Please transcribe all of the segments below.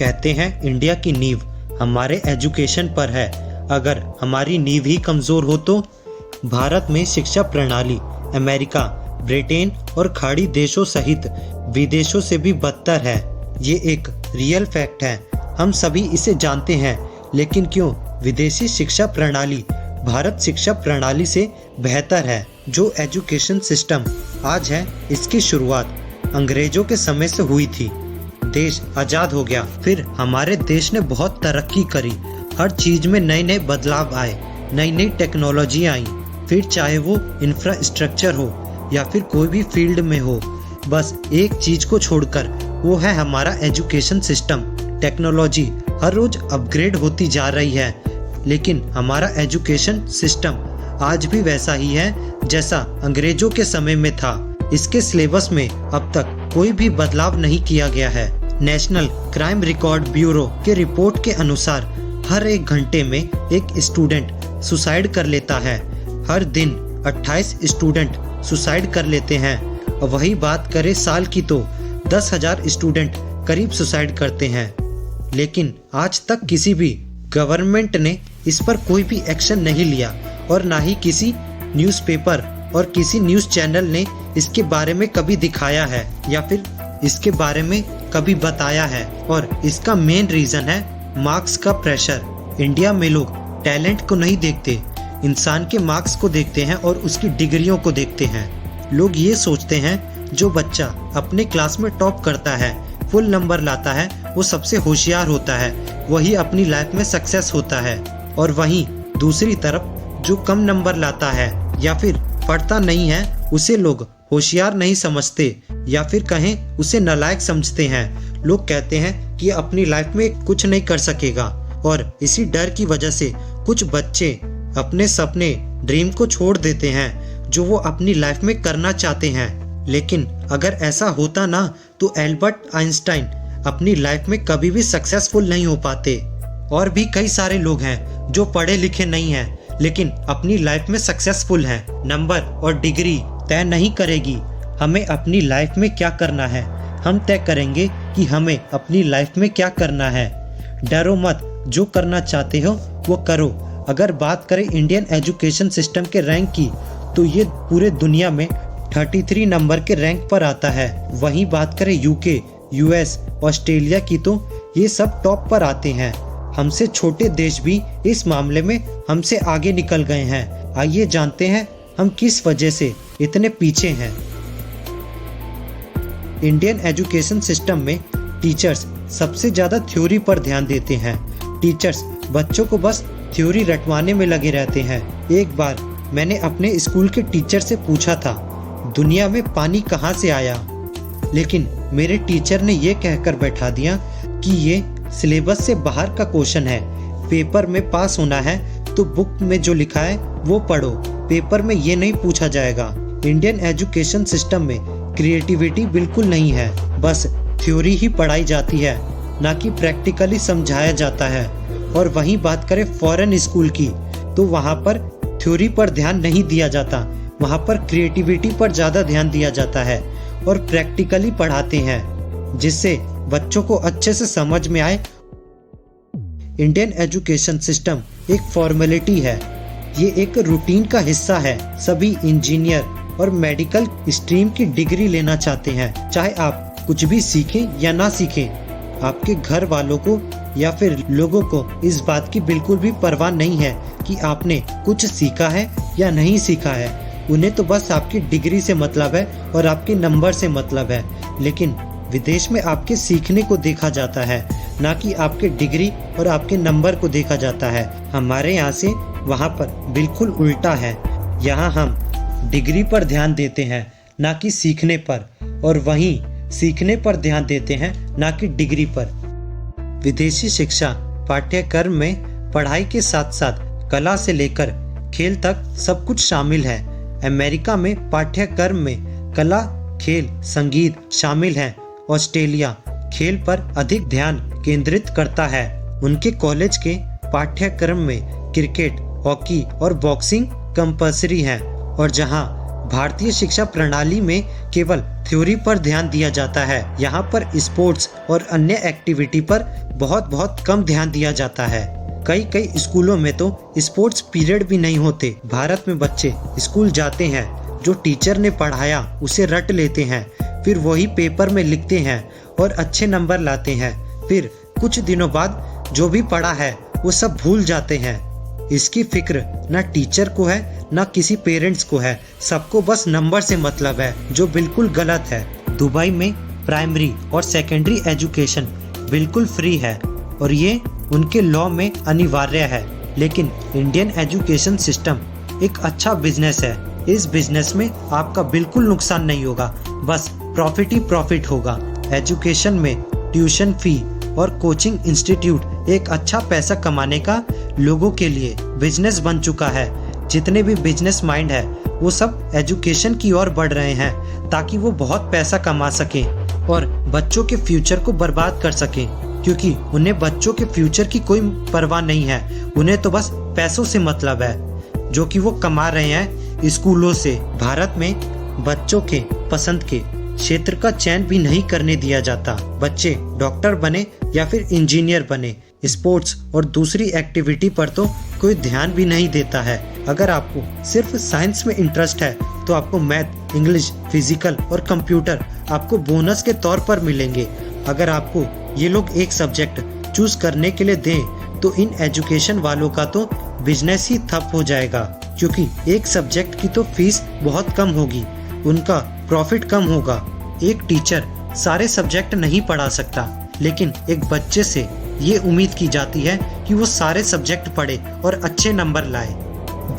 कहते हैं इंडिया की नींव हमारे एजुकेशन पर है। अगर हमारी नींव ही कमज़ोर हो तो भारत में शिक्षा प्रणाली अमेरिका, ब्रिटेन और खाड़ी देशों सहित विदेशों से भी बदतर है। ये एक रियल फैक्ट है, हम सभी इसे जानते हैं। लेकिन क्यों विदेशी शिक्षा प्रणाली भारत शिक्षा प्रणाली से बेहतर है? जो एजुकेशन सिस्टम आज है, इसकी शुरुआत अंग्रेजों के समय से हुई थी। देश आज़ाद हो गया, फिर हमारे देश ने बहुत तरक्की करी। हर चीज़ में नए नए बदलाव आए, नई नई टेक्नोलॉजी आई। फिर चाहे वो इंफ्रास्ट्रक्चर हो या फिर कोई भी फील्ड में हो, बस एक चीज़ को छोड़कर, वो है हमारा एजुकेशन सिस्टम। टेक्नोलॉजी हर रोज़ अपग्रेड होती जा रही है, लेकिन हमारा एजुकेशन सिस्टम आज भी वैसा ही है जैसा अंग्रेजों के समय में था। इसके सिलेबस में अब तक कोई भी बदलाव नहीं किया गया है। नेशनल क्राइम रिकॉर्ड ब्यूरो के रिपोर्ट के अनुसार हर 1 घंटे में एक स्टूडेंट सुसाइड कर लेता है। हर दिन 28 स्टूडेंट सुसाइड कर लेते हैं। और वही बात करें साल की तो 10,000 स्टूडेंट करीब सुसाइड करते हैं। लेकिन आज तक किसी भी गवर्नमेंट ने इस पर कोई भी एक्शन नहीं लिया और ना ही किसी न्यूज़पेपर और किसी न्यूज़ चैनल ने इसके बारे में कभी दिखाया है या फिर इसके बारे में कभी बताया है। और इसका मेन रीज़न है मार्क्स का प्रेशर। इंडिया में लोग टैलेंट को नहीं देखते, इंसान के मार्क्स को देखते हैं और उसकी डिग्रियों को देखते हैं। लोग ये सोचते हैं जो बच्चा अपने क्लास में टॉप करता है, फुल नंबर लाता है, वो सबसे होशियार होता है, वही अपनी लाइफ में सक्सेस होता है। और वहीं दूसरी तरफ जो कम नंबर लाता है या फिर पढ़ता नहीं है, उसे लोग होशियार नहीं समझते या फिर कहें उसे नालायक समझते हैं। लोग कहते हैं कि अपनी लाइफ में कुछ नहीं कर सकेगा। और इसी डर की वजह से कुछ बच्चे अपने सपने, ड्रीम को छोड़ देते हैं जो वो अपनी लाइफ में करना चाहते हैं। लेकिन अगर ऐसा होता ना तो एल्बर्ट आइंस्टाइन अपनी लाइफ में कभी भी सक्सेसफुल नहीं हो पाते। और भी कई सारे लोग हैं जो पढ़े लिखे नहीं हैं लेकिन अपनी लाइफ में सक्सेसफुल हैं। नंबर और डिग्री तय नहीं करेगी हमें अपनी लाइफ में क्या करना है, हम तय करेंगे कि हमें अपनी लाइफ में क्या करना है। डरो मत, जो करना चाहते हो वो करो। अगर बात करें इंडियन एजुकेशन सिस्टम के रैंक की तो ये पूरे दुनिया में 33 नंबर के रैंक पर आता है। वहीं बात करें यूके, यूएस, ऑस्ट्रेलिया की तो ये सब टॉप पर आते हैं। हमसे छोटे देश भी इस मामले में हमसे आगे निकल गए हैं। आइए जानते हैं हम किस वजह से इतने पीछे हैं। इंडियन एजुकेशन सिस्टम में टीचर्स सबसे ज़्यादा थ्योरी पर ध्यान देते हैं। टीचर्स बच्चों को बस थ्योरी रटवाने में लगे रहते हैं। एक बार मैंने अपने स्कूल के टीचर से पूछा था, दुनिया में पानी कहाँ से आया? लेकिन मेरे टीचर ने ये कहकर बैठा दिया कि ये सिलेबस से बाहर का क्वेश्चन है। पेपर में पास होना है तो बुक में जो लिखा है वो पढ़ो, पेपर में ये नहीं पूछा जाएगा। इंडियन एजुकेशन सिस्टम में क्रिएटिविटी बिल्कुल नहीं है, बस थ्योरी ही पढ़ाई जाती है, ना कि प्रैक्टिकली समझाया जाता है। और वहीं बात करें फॉरेन स्कूल की तो वहाँ पर थ्योरी पर ध्यान नहीं दिया जाता, वहाँ पर क्रिएटिविटी पर ज़्यादा ध्यान दिया जाता है और प्रैक्टिकली पढ़ाते हैं जिससे बच्चों को अच्छे से समझ में आए। इंडियन एजुकेशन सिस्टम एक फॉर्मेलिटी है, ये एक रूटीन का हिस्सा है। सभी इंजीनियर और मेडिकल स्ट्रीम की डिग्री लेना चाहते हैं, चाहे आप कुछ भी सीखें या ना सीखें। आपके घर वालों को या फिर लोगों को इस बात की बिल्कुल भी परवाह नहीं है कि आपने कुछ सीखा है या नहीं सीखा है। उन्हें तो बस आपकी डिग्री से मतलब है और आपके नंबर से मतलब है। लेकिन विदेश में आपके सीखने को देखा जाता है, ना कि आपके डिग्री और आपके नंबर को देखा जाता है। हमारे यहाँ से वहाँ पर बिल्कुल उल्टा है। यहाँ हम डिग्री पर ध्यान देते हैं ना कि सीखने पर, और वहीं सीखने पर ध्यान देते हैं ना कि डिग्री पर। विदेशी शिक्षा पाठ्यक्रम में पढ़ाई के साथ साथ कला से लेकर खेल तक सब कुछ शामिल है। अमेरिका में पाठ्यक्रम में कला, खेल, संगीत शामिल हैं। ऑस्ट्रेलिया खेल पर अधिक ध्यान केंद्रित करता है। उनके कॉलेज के पाठ्यक्रम में क्रिकेट, हॉकी और बॉक्सिंग कंपल्सरी हैं। और जहां भारतीय शिक्षा प्रणाली में केवल थ्योरी पर ध्यान दिया जाता है। यहाँ पर स्पोर्ट्स और अन्य एक्टिविटी पर बहुत कम ध्यान दिया जाता है। कई स्कूलों में तो स्पोर्ट्स पीरियड भी नहीं होते। भारत में बच्चे स्कूल जाते हैं, जो टीचर ने पढ़ाया उसे रट लेते हैं, फिर वही पेपर में लिखते हैं और अच्छे नंबर लाते हैं। फिर कुछ दिनों बाद जो भी पढ़ा है वो सब भूल जाते हैं। इसकी फिक्र ना टीचर को है ना किसी पेरेंट्स को है। सबको बस नंबर से मतलब है, जो बिल्कुल गलत है। दुबई में प्राइमरी और सेकेंडरी एजुकेशन बिल्कुल फ्री है और ये उनके लॉ में अनिवार्य है। लेकिन इंडियन एजुकेशन सिस्टम एक अच्छा बिजनेस है। इस बिजनेस में आपका बिल्कुल नुकसान नहीं होगा, बस प्रॉफिट ही प्रॉफिट होगा। एजुकेशन में ट्यूशन फी और कोचिंग इंस्टीट्यूट एक अच्छा पैसा कमाने का लोगों के लिए बिजनेस बन चुका है। जितने भी बिजनेस माइंड है वो सब एजुकेशन की ओर बढ़ रहे हैं ताकि वो बहुत पैसा कमा सकें और बच्चों के फ्यूचर को बर्बाद कर सकें, क्योंकि उन्हें बच्चों के फ्यूचर की कोई परवाह नहीं है। उन्हें तो बस पैसों से मतलब है जो कि वो कमा रहे हैं स्कूलों से। भारत में बच्चों के पसंद के क्षेत्र का चयन भी नहीं करने दिया जाता। बच्चे डॉक्टर बने या फिर इंजीनियर बने, स्पोर्ट्स और दूसरी एक्टिविटी पर तो कोई ध्यान भी नहीं देता है। अगर आपको सिर्फ साइंस में इंटरेस्ट है तो आपको मैथ, इंग्लिश, फिजिकल और कंप्यूटर आपको बोनस के तौर पर मिलेंगे। अगर आपको ये लोग एक सब्जेक्ट चूज करने के लिए दें तो इन एजुकेशन वालों का तो बिजनेस ही ठप हो जाएगा, क्योंकि एक सब्जेक्ट की तो फीस बहुत कम होगी, उनका प्रॉफिट कम होगा। एक टीचर सारे सब्जेक्ट नहीं पढ़ा सकता, लेकिन एक बच्चे से ये उम्मीद की जाती है कि वो सारे सब्जेक्ट पढ़े और अच्छे नंबर लाए।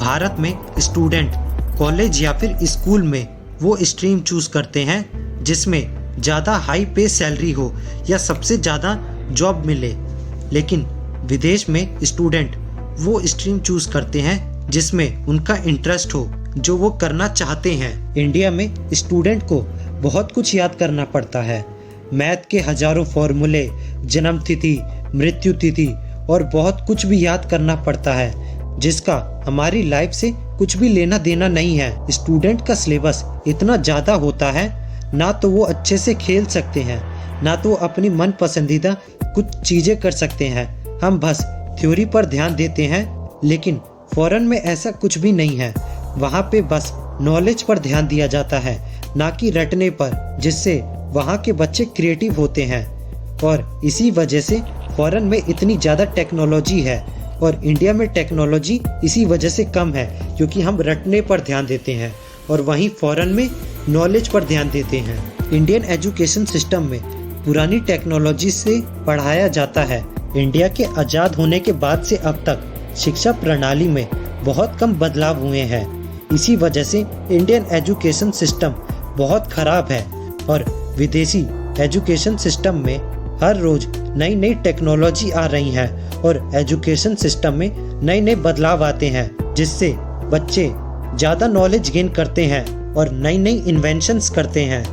भारत में स्टूडेंट कॉलेज या फिर स्कूल में वो स्ट्रीम चूज करते हैं जिसमें ज़्यादा हाई पे सैलरी हो या सबसे ज़्यादा जॉब मिले। लेकिन विदेश में स्टूडेंट वो स्ट्रीम चूज करते हैं जिसमें उनका इंटरेस्ट हो, जो वो करना चाहते हैं। इंडिया में स्टूडेंट को बहुत कुछ याद करना पड़ता है। मैथ के हजारों फॉर्मूले, जन्म तिथि, मृत्यु तिथि और बहुत कुछ भी याद करना पड़ता है, जिसका हमारी लाइफ से कुछ भी लेना देना नहीं है। स्टूडेंट का सिलेबस इतना ज़्यादा होता है, ना तो वो अच्छे से खेल सकते हैं, ना तो वो अपनी मन पसंदीदा कुछ चीज़ें कर सकते हैं। हम बस थ्योरी पर ध्यान देते हैं, लेकिन फॉरेन में ऐसा कुछ भी नहीं है। वहाँ पे बस नॉलेज पर ध्यान दिया जाता है, ना कि रटने पर, जिससे वहाँ के बच्चे क्रिएटिव होते हैं। और इसी वजह से फॉरेन में इतनी ज़्यादा टेक्नोलॉजी है और इंडिया में टेक्नोलॉजी इसी वजह से कम है, क्योंकि हम रटने पर ध्यान देते हैं और वहीं फॉरेन में नॉलेज पर ध्यान देते हैं। इंडियन एजुकेशन सिस्टम में पुरानी टेक्नोलॉजी से पढ़ाया जाता है। इंडिया के आज़ाद होने के बाद से अब तक शिक्षा प्रणाली में बहुत कम बदलाव हुए हैं। इसी वजह से इंडियन एजुकेशन सिस्टम बहुत खराब है और विदेशी एजुकेशन सिस्टम में हर रोज नई नई टेक्नोलॉजी आ रही है और एजुकेशन सिस्टम में नए नए बदलाव आते हैं, जिससे बच्चे ज़्यादा नॉलेज गेन करते हैं और नई नई इन्वेंशंस करते हैं।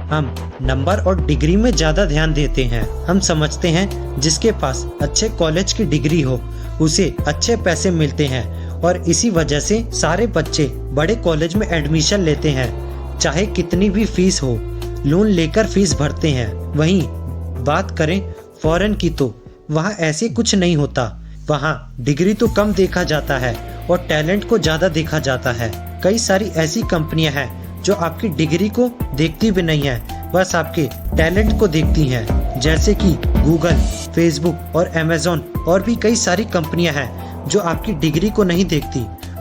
हम नंबर और डिग्री में ज़्यादा ध्यान देते हैं। हम समझते हैं जिसके पास अच्छे कॉलेज की डिग्री हो उसे अच्छे पैसे मिलते हैं और इसी वजह से सारे बच्चे बड़े कॉलेज में एडमिशन लेते हैं, चाहे कितनी भी फीस हो, लोन लेकर फीस भरते हैं। वहीं बात करें फॉरेन की तो वहाँ ऐसे कुछ नहीं होता। वहाँ डिग्री तो कम देखा जाता है और टैलेंट को ज़्यादा देखा जाता है। कई सारी ऐसी कंपनियां हैं जो आपकी डिग्री को देखती भी नहीं है, बस आपके टैलेंट को देखती हैं, जैसे कि गूगल, फेसबुक और अमेज़न और भी कई सारी कंपनियां हैं जो आपकी डिग्री को नहीं देखती,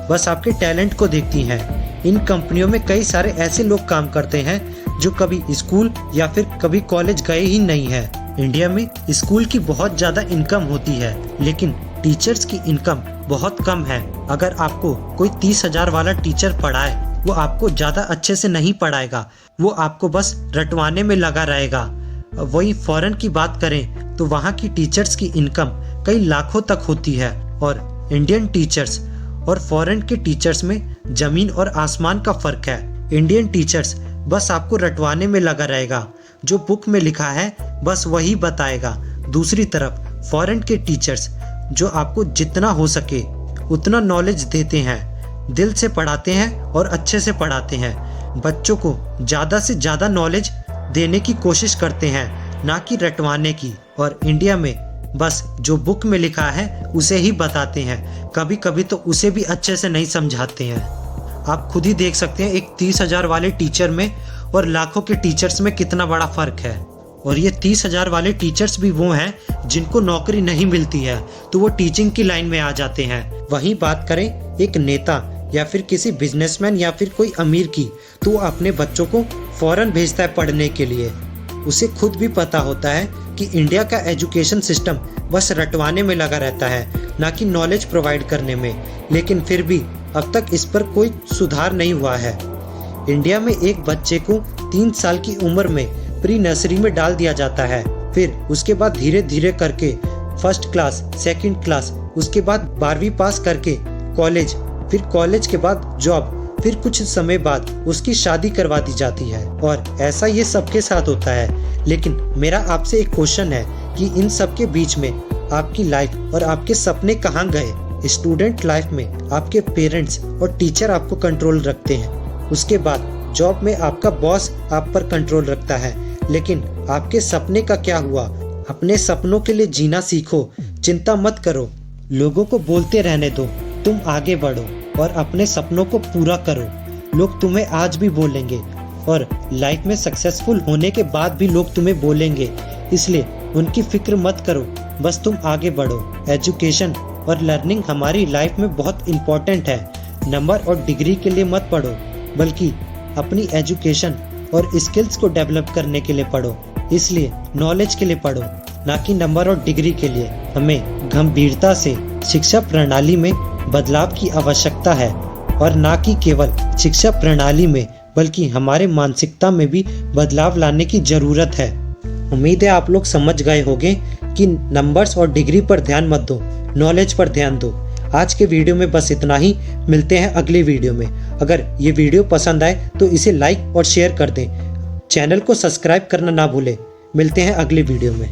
बस आपके टैलेंट को देखती हैं। इन कंपनियों में कई सारे ऐसे लोग काम करते हैं जो कभी स्कूल या फिर कभी कॉलेज गए ही नहीं है। इंडिया में स्कूल की बहुत ज़्यादा इनकम होती है, लेकिन टीचर्स की इनकम बहुत कम है। अगर आपको कोई 30,000 वाला टीचर पढ़ाए, वो आपको ज़्यादा अच्छे से नहीं पढ़ाएगा, वो आपको बस रटवाने में लगा रहेगा। वही फॉरेन की बात करें तो वहाँ की टीचर्स की इनकम कई लाखों तक होती है और इंडियन टीचर्स और फॉरेन के टीचर्स में ज़मीन और आसमान का फ़र्क है। इंडियन टीचर्स बस आपको रटवाने में लगा रहेगा, जो बुक में लिखा है बस वही बताएगा। दूसरी तरफ फॉरेन के टीचर्स जो आपको जितना हो सके उतना नॉलेज देते हैं, दिल से पढ़ाते हैं और अच्छे से पढ़ाते हैं। बच्चों को ज़्यादा से ज़्यादा नॉलेज देने की कोशिश करते हैं, ना कि रटवाने की। और इंडिया में बस जो बुक में लिखा है उसे ही बताते हैं, कभी कभी तो उसे भी अच्छे से नहीं समझाते हैं। आप खुद ही देख सकते हैं एक 30,000 वाले टीचर में और लाखों के टीचर्स में कितना बड़ा फ़र्क है। और ये 30,000 वाले टीचर्स भी वो हैं जिनको नौकरी नहीं मिलती है, तो वो टीचिंग की लाइन में आ जाते हैं। वहीं बात करें एक नेता या फिर किसी बिजनेसमैन या फिर कोई अमीर की, तो वो अपने बच्चों को फॉरेन भेजता है पढ़ने के लिए। उसे खुद भी पता होता है कि इंडिया का एजुकेशन सिस्टम बस रटवाने में लगा रहता है, ना कि नॉलेज प्रोवाइड करने में। लेकिन फिर भी अब तक इस पर कोई सुधार नहीं हुआ है। इंडिया में एक बच्चे को 3 साल की उम्र में प्री नर्सरी में डाल दिया जाता है, फिर उसके बाद धीरे धीरे करके फर्स्ट क्लास, सेकंड क्लास, उसके बाद 12वीं पास करके कॉलेज, फिर कॉलेज के बाद जॉब, फिर कुछ समय बाद उसकी शादी करवा दी जाती है। और ऐसा ये सबके साथ होता है। लेकिन मेरा आपसे एक क्वेश्चन है कि इन सब के बीच में आपकी लाइफ और आपके सपने कहाँ गए? स्टूडेंट लाइफ में आपके पेरेंट्स और टीचर आपको कंट्रोल रखते हैं, उसके बाद जॉब में आपका बॉस आप पर कंट्रोल रखता है। लेकिन आपके सपने का क्या हुआ? अपने सपनों के लिए जीना सीखो, चिंता मत करो, लोगों को बोलते रहने दो, तुम आगे बढ़ो और अपने सपनों को पूरा करो। लोग तुम्हें आज भी बोलेंगे और लाइफ में सक्सेसफुल होने के बाद भी लोग तुम्हें बोलेंगे, इसलिए उनकी फिक्र मत करो, बस तुम आगे बढ़ो। एजुकेशन और लर्निंग हमारी लाइफ में बहुत इम्पोर्टेंट है। नंबर और डिग्री के लिए मत पढ़ो, बल्कि अपनी एजुकेशन और स्किल्स को डेवलप करने के लिए पढ़ो। इसलिए नॉलेज के लिए पढ़ो, ना कि नंबर और डिग्री के लिए। हमें गंभीरता से शिक्षा प्रणाली में बदलाव की आवश्यकता है, और ना कि केवल शिक्षा प्रणाली में बल्कि हमारे मानसिकता में भी बदलाव लाने की ज़रूरत है। उम्मीद है आप लोग समझ गए होंगे कि नंबर्स और डिग्री पर ध्यान मत दो, नॉलेज पर ध्यान दो। आज के वीडियो में बस इतना ही, मिलते हैं अगले वीडियो में। अगर ये वीडियो पसंद आए तो इसे लाइक और शेयर कर दें, चैनल को सब्सक्राइब करना ना भूलें। मिलते हैं अगले वीडियो में।